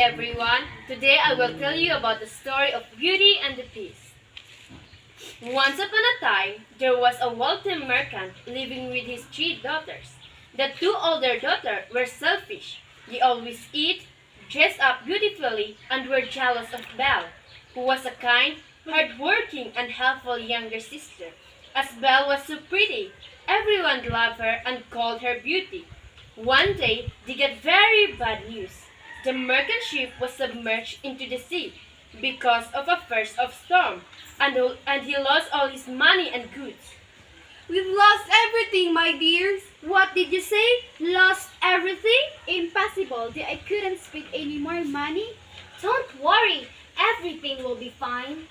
everyone. Today I will tell you about the story of Beauty and the Beast. Once upon a time, there was a wealthy merchant living with his three daughters. The two older daughters were selfish. They always eat, dress up beautifully, and were jealous of Belle, who was a kind, hardworking, and helpful younger sister. As Belle was so pretty, everyone loved her and called her Beauty. One day, they got very bad news. The merchant ship was submerged into the sea because of a burst of storm, and he lost all his money and goods. We've lost everything, my dears. What did you say? Lost everything? Impossible. I couldn't spend any more money. Don't worry. Everything will be fine.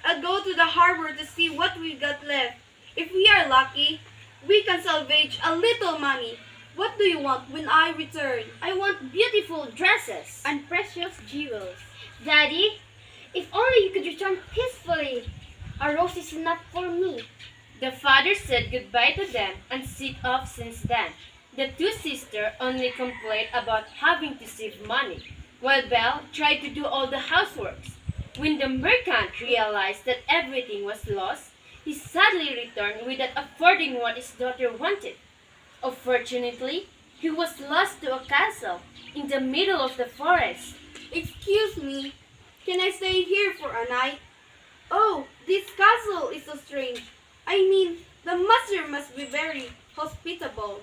I'll go to the harbor to see what we've got left. If we are lucky, we can salvage a little money. What do you want when I return? I want beautiful dresses and precious jewels. Daddy, if only you could return peacefully. A rose is enough for me. The father said goodbye to them and set off since then. The two sisters only complained about having to save money, while Belle tried to do all the houseworks. When the merchant realized that everything was lost, he sadly returned without affording what his daughter wanted. Unfortunately, he was lost to a castle in the middle of the forest. Excuse me, can I stay here for a night? Oh, this castle is so strange. I mean, the master must be very hospitable.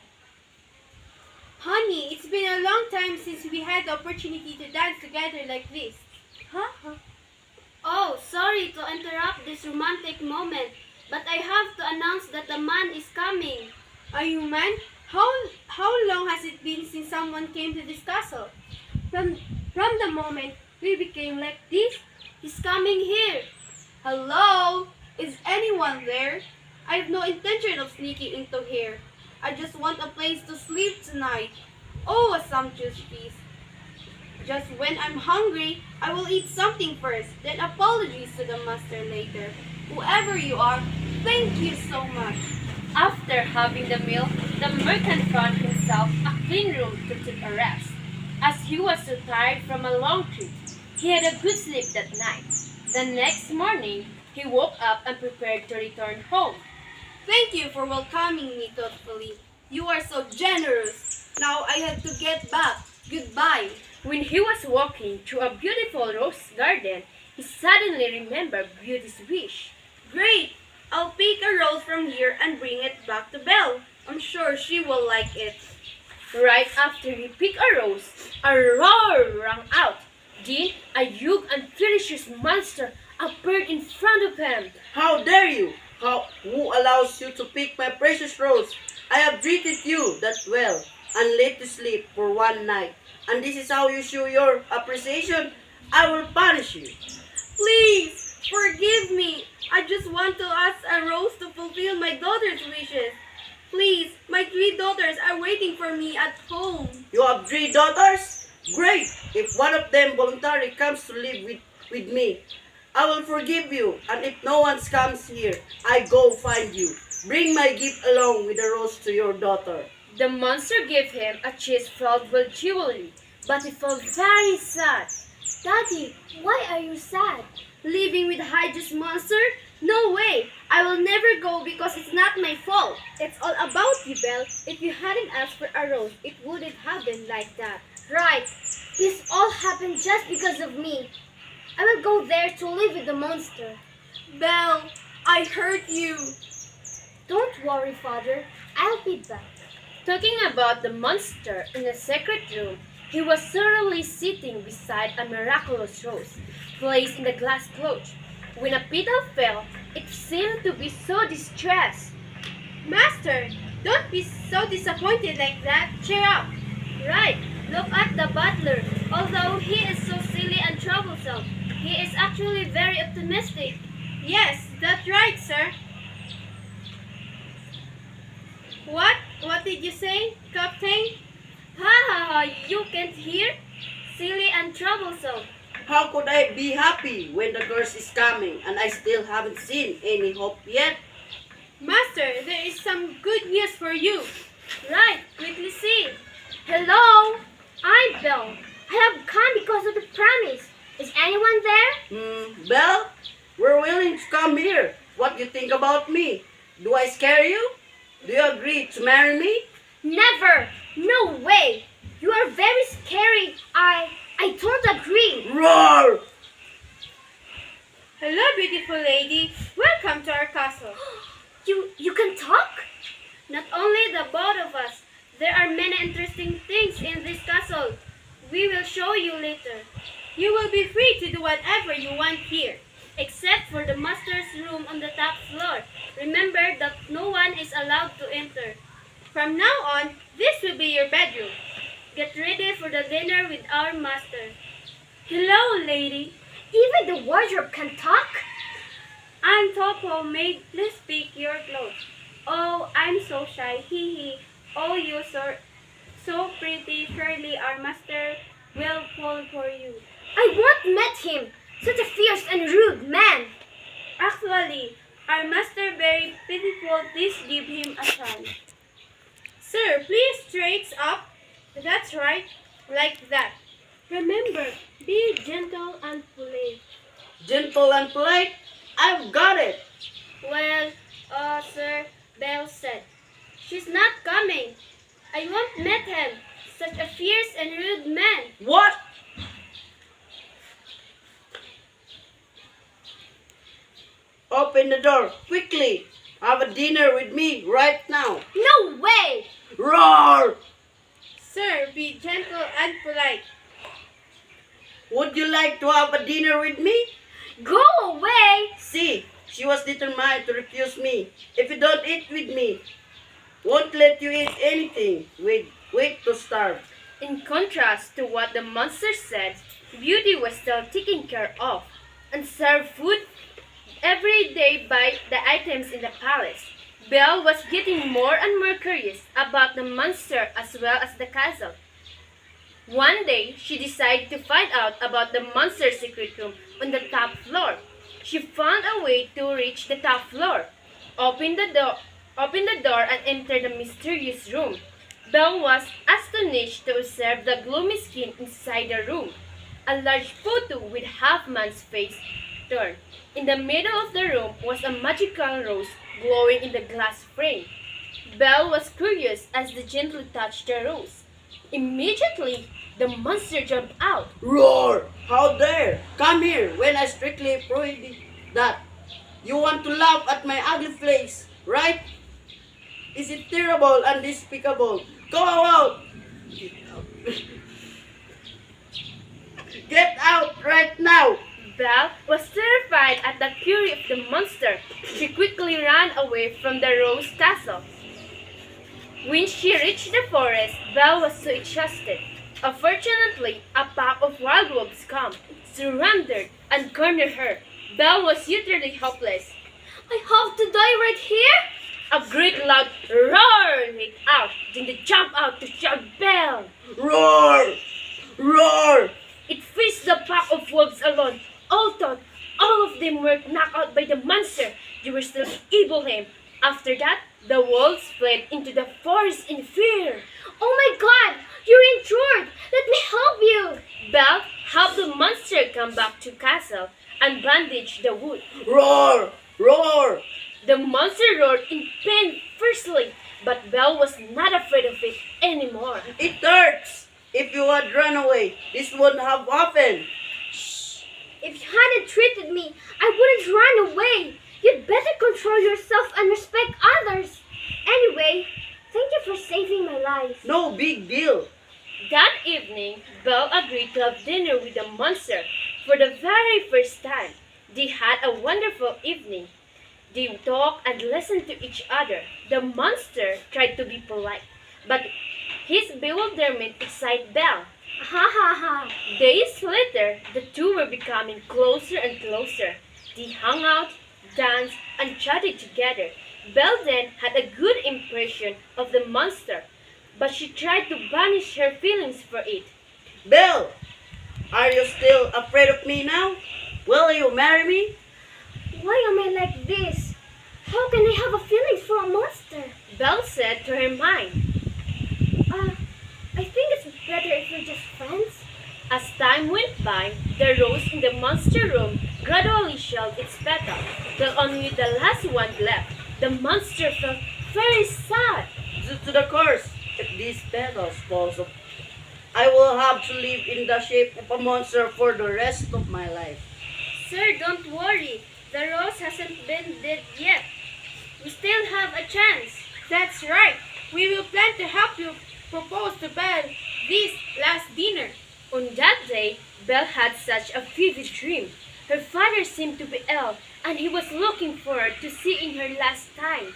Honey, it's been a long time since we had the opportunity to dance together like this. Huh? Oh, sorry to interrupt this romantic moment, but I have to announce that the man is coming. Are you man? How long has it been since someone came to this castle? From the moment we became like this, He's coming here. hello? Is anyone there? I have no intention of sneaking into here. I just want a place to sleep tonight. Oh, a sumptuous feast. Just when I'm hungry, I will eat something first, then apologies to the master later. Whoever you are, thank you so much. After having the meal, the merchant found himself a clean room to take a rest. As he was so tired from a long trip, he had a good sleep that night. The next morning, he woke up and prepared to return home. Thank you for welcoming me thoughtfully. You are so generous. Now I have to get back. Goodbye. When he was walking through a beautiful rose garden, he suddenly remembered Beauty's wish. Great! I'll pick a rose from here and bring it back to Belle. I'm sure she will like it. Right after he picked a rose, a roar rang out. Then a huge and ferocious monster appeared in front of him. How dare you? Who allows you to pick my precious rose? I have treated you that well and let you sleep for one night. And this is how you show your appreciation? I will punish you. Please, forgive me. I just want to ask a rose to fulfill my daughter's wishes. Please, my three daughters are waiting for me at home. You have three daughters? Great! If one of them voluntarily comes to live with me, I will forgive you. And if no one comes here, I go find you. Bring my gift along with the rose to your daughter. The monster gave him a chest filled with jewelry, but he felt very sad. Daddy, why are you sad? Living with Hydra's monster? No way! I will never go because it's not my fault. It's all about you, Belle. If you hadn't asked for a rose, it wouldn't have been like that. Right. This all happened just because of me. I will go there to live with the monster. Belle, I hurt you. Don't worry, Father. I'll be back. Talking about the monster in the secret room, he was thoroughly sitting beside a miraculous rose placed in the glass cloche. When a petal fell, it seemed to be so distressed. Master, don't be so disappointed like that. Cheer up. Right. Look at the butler. Although he is so silly and troublesome, he is actually very optimistic. Yes, that's right, sir. What? What did you say, Captain? Ha ha ha, you can't hear? Silly and troublesome. How could I be happy when the girls is coming and I still haven't seen any hope yet? Master, there is some good news for you. Right, quickly see. Hello, I'm Belle. I have come because of the think about me? Do I scare you? Do you agree to marry me? Never! No way! You are very scary. I don't agree. Roar! Hello, beautiful lady. Welcome to our castle. You can talk? Not only the both of us, there are many interesting things in this castle. We will show you later. You will be free to do whatever you want here, except for the master's room on the top floor. Remember that no one is allowed to enter. From now on, this will be your bedroom. Get ready for the dinner with our master. Hello, lady. Even the wardrobe can talk? I'm Topo, maid. Please pick your clothes. Oh, I'm so shy. Hee hee. Oh, you so pretty. Surely our master will fall for you. I once met him. Such a fierce and rude man. Actually, our master very pitiful. Please give him a chance. Sir, please straight up. That's right. Like that. Remember, be gentle and polite. Gentle and polite? I've got it. Well, sir, Belle said. She's not coming. I once met him. Such a fierce and rude man. What? Open the door, quickly. Have a dinner with me right now. No way! Roar! Sir, be gentle and polite. Would you like to have a dinner with me? Go away! See, she was determined to refuse me. If you don't eat with me, won't let you eat anything. Wait to starve. In contrast to what the monster said, Beauty was still taken care of and served food every day by the items in the palace. Belle was getting more and more curious about the monster as well as the castle. One day, she decided to find out about the monster's secret room on the top floor. She found a way to reach the top floor, opened the door and entered the mysterious room. Belle was astonished to observe the gloomy skin inside the room. A large photo with half-man's face turned. In the middle of the room was a magical rose glowing in the glass frame. Belle was curious as they gently touched the rose. Immediately, the monster jumped out. Roar! How dare! Come here when I strictly prohibit that. You want to laugh at my ugly face, right? Is it terrible and despicable? Go out! Get out right now! Belle was terrified at the fury of the monster. She quickly ran away from the rose castle. When she reached the forest, Belle was so exhausted. Unfortunately, a pack of wild wolves came, surrounded, and cornered her. Belle was utterly helpless. I have to die right here? A great loud roar rang out. Then they jumped out to shout, "Belle!" Roar! Roar! It faced the pack of wolves alone. All thought all of them were knocked out by the monster. They were still able him. After that, the wolves fled into the forest in fear. Oh my god! You're injured! Let me help you! Belle helped the monster come back to castle and bandage the wound. Roar! Roar! The monster roared in pain fiercely, but Belle was not afraid of it anymore. It hurts! If you had run away, this wouldn't have happened. If you hadn't treated me, I wouldn't run away. You'd better control yourself and respect others. Anyway, thank you for saving my life. No big deal. That evening, Belle agreed to have dinner with the monster for the very first time. They had a wonderful evening. They talked and listened to each other. The monster tried to be polite, but his bewilderment excited Belle. Ha ha ha. Days later, the two were becoming closer and closer. They hung out, danced, and chatted together. Belle then had a good impression of the monster, but she tried to banish her feelings for it. Belle, are you still afraid of me now? Will you marry me? Why am I like this? How can I have a feeling for a monster? Belle said to her mind. I think it's better if we're just friends. As time went by, the rose in the monster room gradually shelled its petals, till only the last one left. The monster felt very sad. Due to the curse, if these petals falls off, I will have to live in the shape of a monster for the rest of my life. Sir, don't worry. The rose hasn't been dead yet. We still have a chance. That's right. We will plan to help you propose to Belle this last dinner. On that day, Belle had such a vivid dream. Her father seemed to be ill, and he was looking forward to seeing her last time.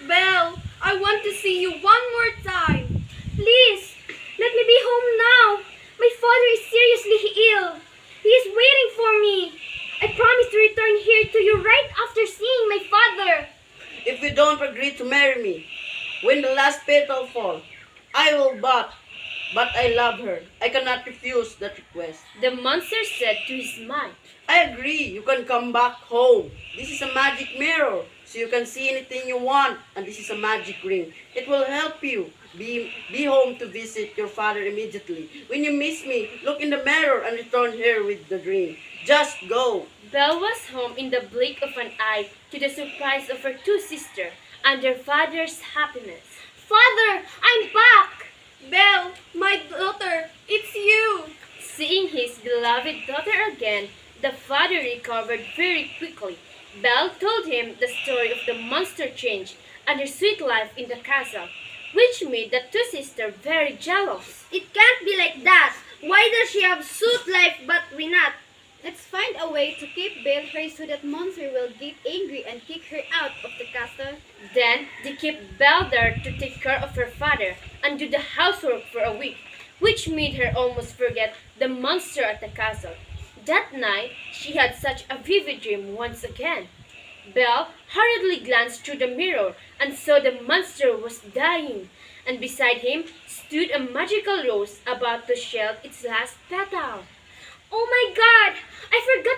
Belle, I want to see you one more time. Please, let me be home now. My father is seriously ill. He is waiting for me. I promise to return here to you right after seeing my father. If you don't agree to marry me, when the last petal falls, I will but I love her. I cannot refuse that request. The monster said to his mind, I agree, you can come back home. This is a magic mirror, so you can see anything you want, and this is a magic ring. It will help you be home to visit your father immediately. When you miss me, look in the mirror and return here with the ring. Just go. Belle was home in the blink of an eye to the surprise of her two sisters and their father's happiness. Father, I'm back. Belle, my daughter, it's you. Seeing his beloved daughter again, the father recovered very quickly. Belle told him the story of the monster change and her sweet life in the castle, which made the two sisters very jealous. It can't be like that. Why does she have sweet life but we not? Let's find a way to keep Belle here so that monster will get angry and kick her out of the castle. Then they kept Belle there to take care of her father and do the housework for a week, which made her almost forget the monster at the castle. That night, she had such a vivid dream once again. Belle hurriedly glanced through the mirror and saw the monster was dying, and beside him stood a magical rose about to shed its last petal. Oh my God! I forgot to